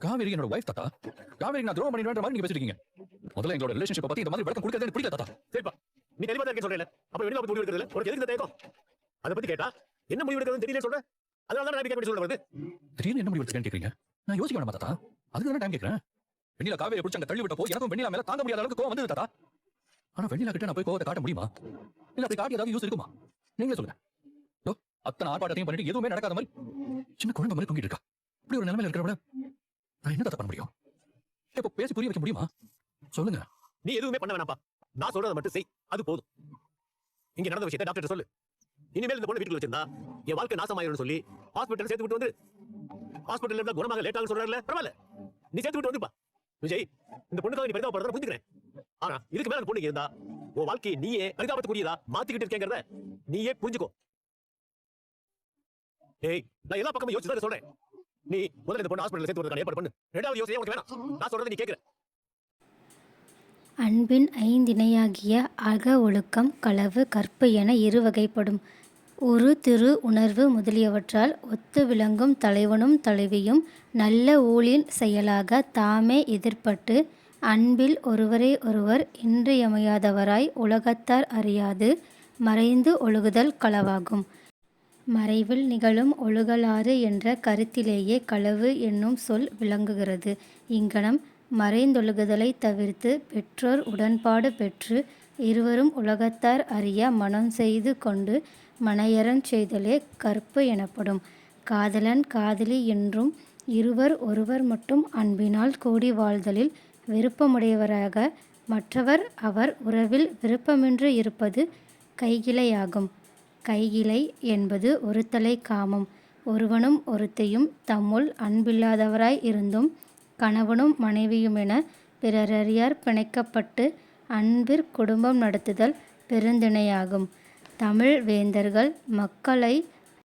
காவேரி என்னோட வைஃப் தாத்தா. காவேரி நான் துரோகம் பண்ணிடுவேன்ற மாதிரி நீங்க பேசிட்டு இருக்கீங்க. முதல்ல எங்களோட ரிலேஷன்ஷிப்பை பத்தி இந்த மாதிரி விளக்கம் கொடுக்கறது எனக்கு பிடிக்கல தாத்தா. சரிப்பா, நீ தெளிவா தான் இருக்க சொல்றேன். அப்ப வெளியில போய் முடிவு எடுக்கிறதுல உனக்கு எதுக்கு இந்த தயக்கம்? அதை பத்தி கேட்டா என்ன முடிவு எடுக்கிறதுன்னு தெரியல சொல்ற. அதனால தான் நான் கேட்க சொல்ல வருது. திடீர்னு என்ன முடிவு எடுத்துக்கன்னு கேக்குறீங்க? நான் யோசிக்க வேண்டாமா தாத்தா? அதுக்கு தான் டைம் கேட்கிறேன். வெண்ணிலா காவேரி பிடிச்சி அங்க தள்ளி விட்டப்போ எனக்கும் வெண்ணிலா மேல தாங்க முடியாத அளவுக்கு கோவம் வந்தது தாத்தா. ஆனா வெண்ணிலா கிட்ட நான் போய் கோவத்தை காட்ட முடியுமா? இல்ல அப்படி காட்டி ஏதாவது யூஸ் இருக்குமா? நீங்களே சொல்லுங்க. அத்தனை ஆர்ப்பாட்டத்தையும் பண்ணிட்டு எதுவுமே நடக்காத மாதிரி சின்ன குழந்தை மாதிரி தூங்கிட்டு இருக்கா. இப்படி ஒரு நிலைமையில இருக்கிறவள நான் என்ன தாத்தா பண்ண முடியும்? இப்ப பேசி புரிய வைக்க முடியுமா? சொல்லுங்க. நீ எதுவுமே பண்ண வேணாம்ப்பா. நான் சொல்றதை மட்டும் செய், அது போதும். இங்க நடந்த விஷயத்தை டாக்டர் சொல்லு. இனிமேல் இந்த பொண்ணு வீட்டுல வச்சிருந்தா என் வாழ்க்கை நாசமாயிரும்னு சொல்லி ஹாஸ்பிட்டல் சேர்த்து விட்டு வந்து ஹாஸ்பிட்டல் இருந்தா குணமாக லேட் ஆகும் சொல்றாருல, பரவாயில்ல, நீ சேர்த்து விட்டு வந்துப்பா. விஜய், இந்த பொண்ணுக்காக நீ பரிதாபப்படுறத புரிஞ்சுக்கிறேன். ஆனா இதுக்கு மேல அந்த பொண்ணு இருந்தா உன் வாழ்க்கையை நீயே பரிதாபத்துக்குரியதா மாத்திக்கிட்டு இருக்கேங்கிறத நீயே புரிஞ்சுக்கோ. ஏய், நான் எல்லா பக்கமும் யோசிச்சு தான் சொல்றேன். நீ முதல்ல இந்த பொண்ணு ஹாஸ்பிட்டல் சேர்த்து விடுறதுக்கான ஏற்பாடு பண்ணு. ரெண்டாவது யோசனை உனக்கு வேணாம். நான் சொல்றதை நீ கேட்கிற. அன்பின் ஐந்திணையாகிய அக ஒழுக்கம், களவு, கற்பு என இரு வகைப்படும். உரு திரு உணர்வு முதலியவற்றால் ஒத்து விளங்கும் தலைவனும் தலைவியும் நல்ல ஊழின் செயலாக தாமே எதிர்ப்பட்டு அன்பில் ஒருவரை ஒருவர் இன்றியமையாதவராய் உலகத்தார் அறியாது மறைந்து ஒழுகுதல் களவாகும். மறைவில் நிகழும் ஒழுகலாறு என்ற கருத்திலேயே களவு என்னும் சொல் விளங்குகிறது. இங்கனம் மறைந்தொழுகுதலை தவிர்த்து பெற்றோர் உடன்பாடு பெற்று இருவரும் உலகத்தார் அறிய மனம் செய்து கொண்டு மனையறஞ் செய்தலே கற்பு எனப்படும். காதலன் காதலி என்றும் இருவர் ஒருவர் மட்டும் அன்பினால் கூடி வாழ்தலில் விருப்பமுடையவராக மற்றவர் அவர் உறவில் விருப்பமின்றி இருப்பது கைகிளையாகும். கைகிளை என்பது ஒருத்தலை காமம். ஒருவனும் ஒருத்தையும் தம்முள் அன்பில்லாதவராய் இருந்தும் கணவனும் மனைவியுமென பிறரறியார் பிணைக்கப்பட்டு அன்பிற் குடும்பம் நடத்துதல் பெருந்திணையாகும். தமிழ் வேந்தர்கள் மக்களை